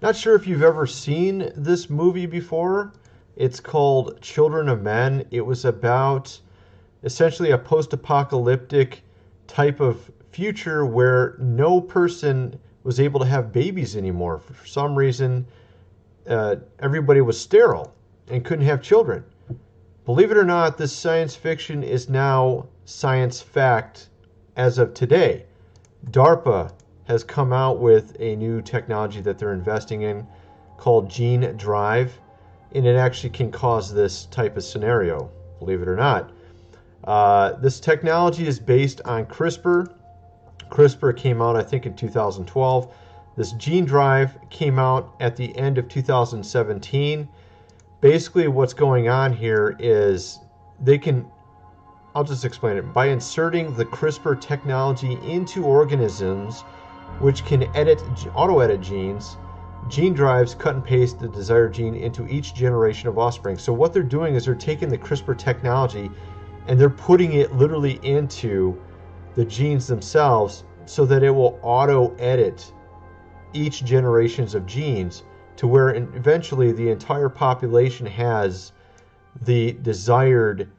Not sure if you've ever seen this movie before. It's called Children of Men. It was about essentially a post-apocalyptic type of future where no person was able to have babies anymore. For some reason, everybody was sterile and couldn't have children. Believe it or not, this science fiction is now science fact as of today. Dàrpα has come out with a new technology that they're investing in called gene drive, and it actually can cause this type of scenario, believe it or not. This technology is based on CRISPR. CRISPR came out, I think, in 2012. This gene drive came out at the end of 2017. Basically, what's going on here is they can, I'll just explain it, by inserting the CRISPR technology into organisms, which can auto-edit genes, gene drives cut and paste the desired gene into each generation of offspring. So what they're doing is they're taking the CRISPR technology and they're putting it literally into the genes themselves so that it will auto-edit each generations of genes to where eventually the entire population has the desired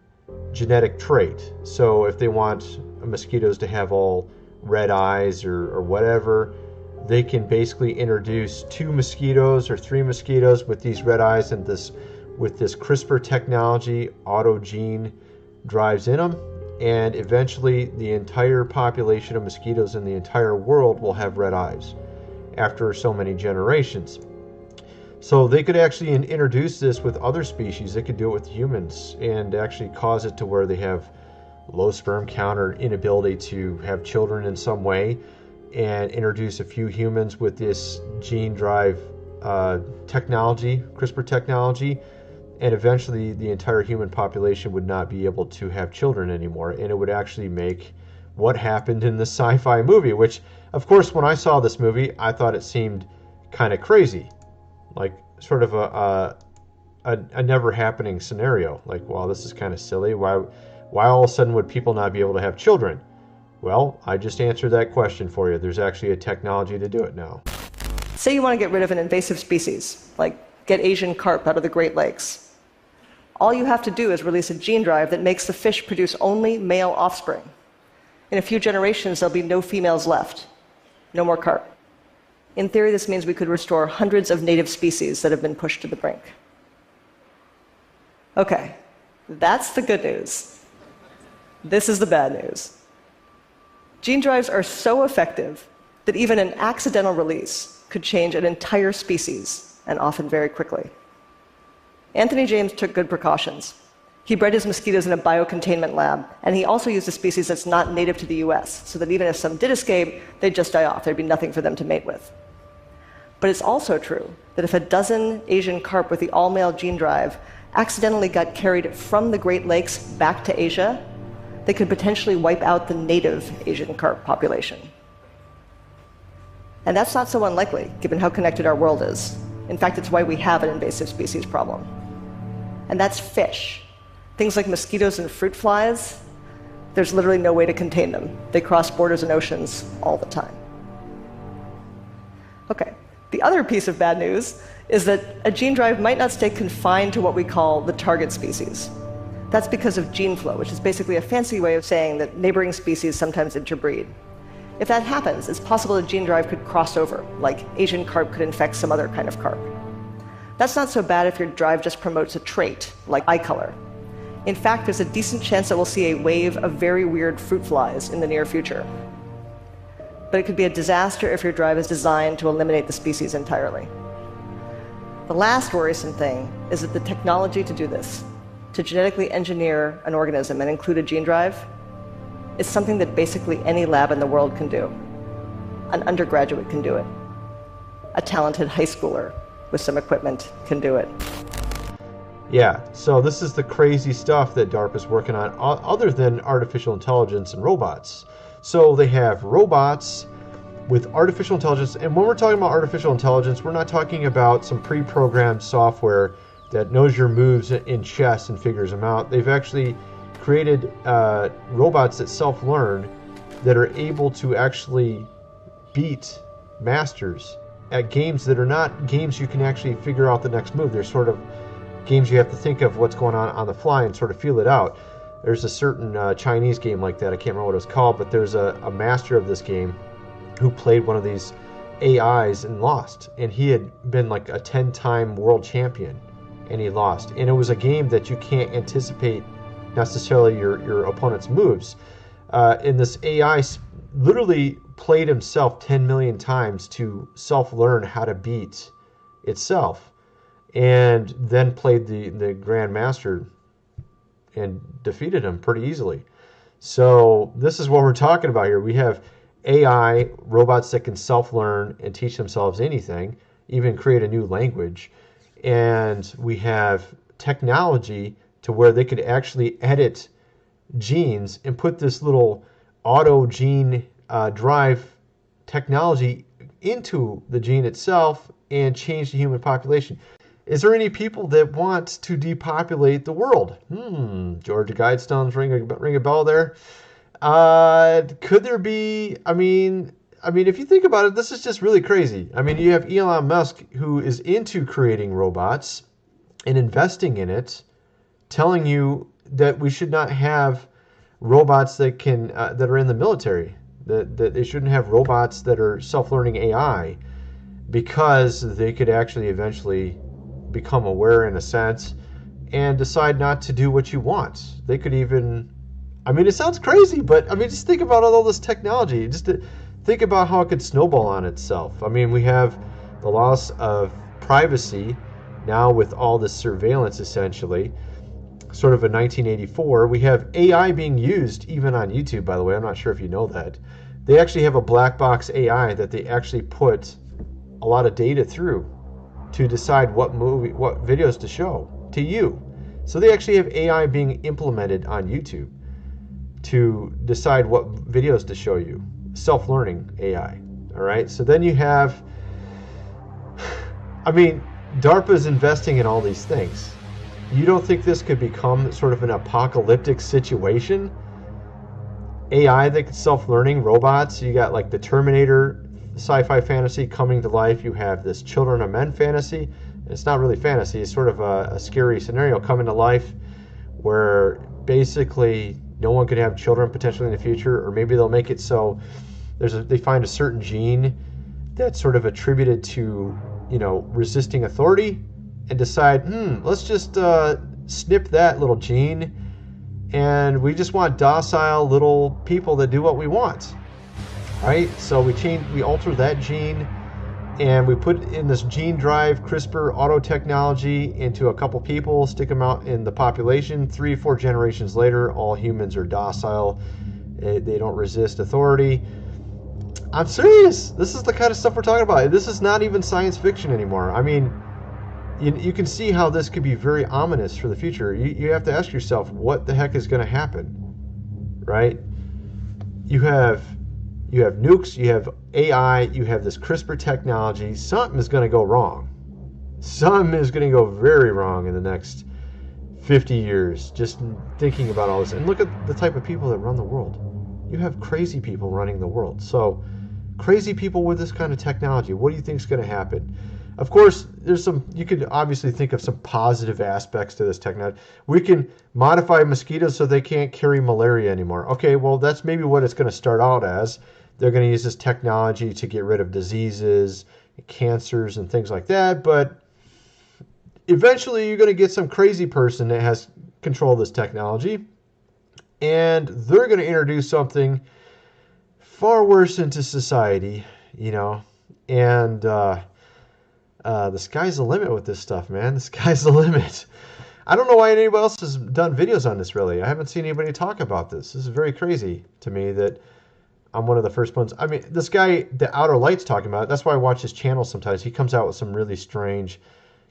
genetic trait. So if they want mosquitoes to have all red eyes or whatever, they can basically introduce 2 mosquitoes or 3 mosquitoes with these red eyes and with this CRISPR technology, auto gene drives in them, and eventually the entire population of mosquitoes in the entire world will have red eyes after so many generations. So they could actually introduce this with other species. They could do it with humans and actually cause it to where they have low sperm count or inability to have children in some way, and introduce a few humans with this gene drive technology, CRISPR technology, and eventually the entire human population would not be able to have children anymore, and it would actually make what happened in the sci-fi movie, which, of course, when I saw this movie, I thought it seemed kind of crazy, like sort of a never happening scenario. Like, wow, this is kind of silly. Why all of a sudden would people not be able to have children? Well, I just answered that question for you. There's actually a technology to do it now. Say you want to get rid of an invasive species, like get Asian carp out of the Great Lakes. All you have to do is release a gene drive that makes the fish produce only male offspring. In a few generations, there'll be no females left. No more carp. In theory, this means we could restore hundreds of native species that have been pushed to the brink. Okay, that's the good news. This is the bad news. Gene drives are so effective that even an accidental release could change an entire species, and often very quickly. Anthony James took good precautions. He bred his mosquitoes in a biocontainment lab, and he also used a species that's not native to the US, so that even if some did escape, they'd just die off. There'd be nothing for them to mate with. But it's also true that if a dozen Asian carp with the all-male gene drive accidentally got carried from the Great Lakes back to Asia, they could potentially wipe out the native Asian carp population. And that's not so unlikely, given how connected our world is. In fact, it's why we have an invasive species problem. And that's fish. Things like mosquitoes and fruit flies, there's literally no way to contain them. They cross borders and oceans all the time. Okay, the other piece of bad news is that a gene drive might not stay confined to what we call the target species. That's because of gene flow, which is basically a fancy way of saying that neighboring species sometimes interbreed. If that happens, it's possible a gene drive could cross over, like Asian carp could infect some other kind of carp. That's not so bad if your drive just promotes a trait, like eye color. In fact, there's a decent chance that we'll see a wave of very weird fruit flies in the near future. But it could be a disaster if your drive is designed to eliminate the species entirely. The last worrisome thing is that the technology to do this, to genetically engineer an organism and include a gene drive, is something that basically any lab in the world can do. An undergraduate can do it. A talented high schooler with some equipment can do it. Yeah, so this is the crazy stuff that DARPA is working on, other than artificial intelligence and robots. So they have robots with artificial intelligence, and when we're talking about artificial intelligence, we're not talking about some pre-programmed software that knows your moves in chess and figures them out. They've actually created robots that self-learn that are able to actually beat masters at games that are not games you can actually figure out the next move. They're sort of games you have to think of what's going on the fly and sort of feel it out. There's a certain Chinese game like that. I can't remember what it was called, but there's a master of this game who played one of these AIs and lost. And he had been like a 10-time world champion, and he lost. And it was a game that you can't anticipate necessarily your opponent's moves. And this AI literally played himself 10 million times to self-learn how to beat itself, and then played the Grand Master and defeated him pretty easily. So this is what we're talking about here. We have AI, robots that can self-learn and teach themselves anything, even create a new language. And we have technology to where they could actually edit genes and put this little auto gene drive technology into the gene itself and change the human population. Is there any people that want to depopulate the world? Georgia Guidestones ring a bell there. Could there be? I mean, if you think about it, this is just really crazy. I mean, you have Elon Musk, who is into creating robots and investing in it, telling you that we should not have robots that can that are in the military. That they shouldn't have robots that are self-learning AI, because they could actually eventually become aware in a sense and decide not to do what you want. They could even, I mean, it sounds crazy, but I mean, just think about all this technology. Just to think about how it could snowball on itself. I mean, we have the loss of privacy now with all this surveillance, essentially. Sort of in 1984, we have AI being used even on YouTube, by the way. I'm not sure if you know that. They actually have a black box AI that they actually put a lot of data through to decide what videos to show to you. So they actually have AI being implemented on YouTube to decide what videos to show you. Self-learning AI. All right. So then you have, I mean, DARPA is investing in all these things. You don't think this could become sort of an apocalyptic situation? AI that could self-learning, robots. You got like the Terminator sci-fi fantasy coming to life. You have this Children of Men fantasy. It's not really fantasy. It's sort of a scary scenario coming to life where basically no one could have children potentially in the future, or maybe they'll make it so they find a certain gene that's sort of attributed to, resisting authority, and decide, let's just snip that little gene, and we just want docile little people that do what we want, right? So we alter that gene, and we put in this gene drive CRISPR auto technology into a couple people, stick them out in the population. 3-4 generations later, all humans are docile. They don't resist authority. I'm serious. This is the kind of stuff we're talking about. This is not even science fiction anymore. I mean, you can see how this could be very ominous for the future. You have to ask yourself, what the heck is going to happen, right? You have nukes, you have AI, you have this CRISPR technology. Something is going to go wrong. Something is going to go very wrong in the next 50 years, just thinking about all this. And look at the type of people that run the world. You have crazy people running the world. So, crazy people with this kind of technology, what do you think is going to happen? Of course, you could obviously think of some positive aspects to this technology. We can modify mosquitoes so they can't carry malaria anymore. Okay, well, that's maybe what it's going to start out as. They're going to use this technology to get rid of diseases, cancers, and things like that. But eventually, you're going to get some crazy person that has control of this technology, and they're going to introduce something far worse into society, and the sky's the limit with this stuff, man. The sky's the limit. I don't know why anybody else has done videos on this, really. I haven't seen anybody talk about this. This is very crazy to me that I'm one of the first ones. I mean, this guy, the Outer Light's talking about it. That's why I watch his channel sometimes. He comes out with some really strange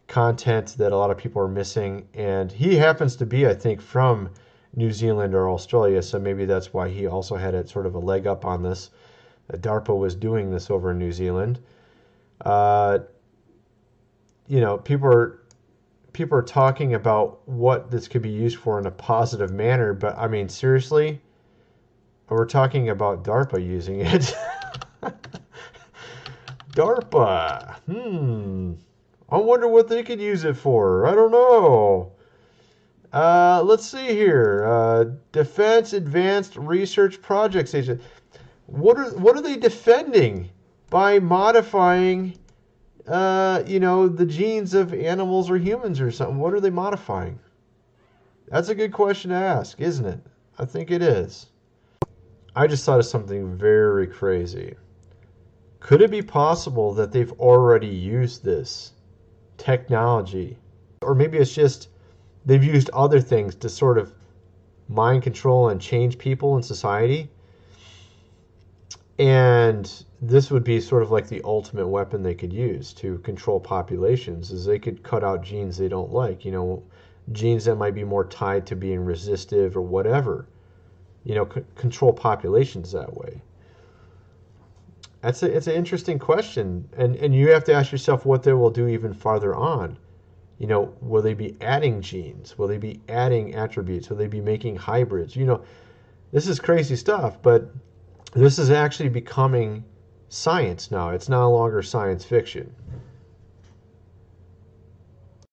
content that a lot of people are missing. And he happens to be, I think, from New Zealand or Australia, so maybe that's why he also had a sort of a leg up on this. DARPA was doing this over in New Zealand. People are talking about what this could be used for in a positive manner, but I mean, seriously, we're talking about DARPA using it. DARPA. I wonder what they could use it for. I don't know. Let's see here. Defense Advanced Research Projects Agency. What are they defending by modifying, the genes of animals or humans or something? What are they modifying? That's a good question to ask, isn't it? I think it is. I just thought of something very crazy. Could it be possible that they've already used this technology? Or maybe it's just they've used other things to sort of mind control and change people in society. And this would be sort of like the ultimate weapon they could use to control populations, is they could cut out genes they don't like, genes that might be more tied to being resistive or whatever, control populations that way. It's an interesting question, and you have to ask yourself what they will do even farther on. Will they be adding genes? Will they be adding attributes? Will they be making hybrids? This is crazy stuff, but this is actually becoming science now. It's no longer science fiction.